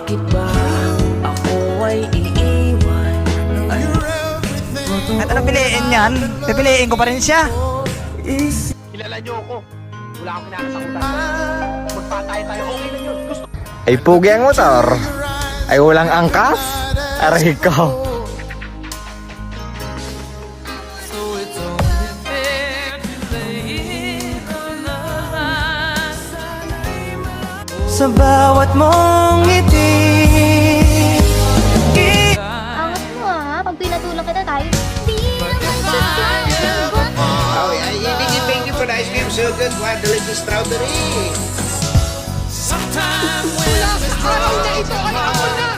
Bakit ba ako ay iiwan? At ano piliin yan? Pipiliin ko pa rin siya. Kilala niyo ako. Wala akong kinakasakutan. Magpatay tayo. Okay lang yun. Gusto. Ay pugi ang motor. Ay walang angkas. Aray ko. Sa bawat mong ngiti. Angat mo pag pinatulong kita tayo. Di naman susunod. Oh, thank you for the ice cream. So good. What delicious strawberry. Wala sa araw na ito ay ako na.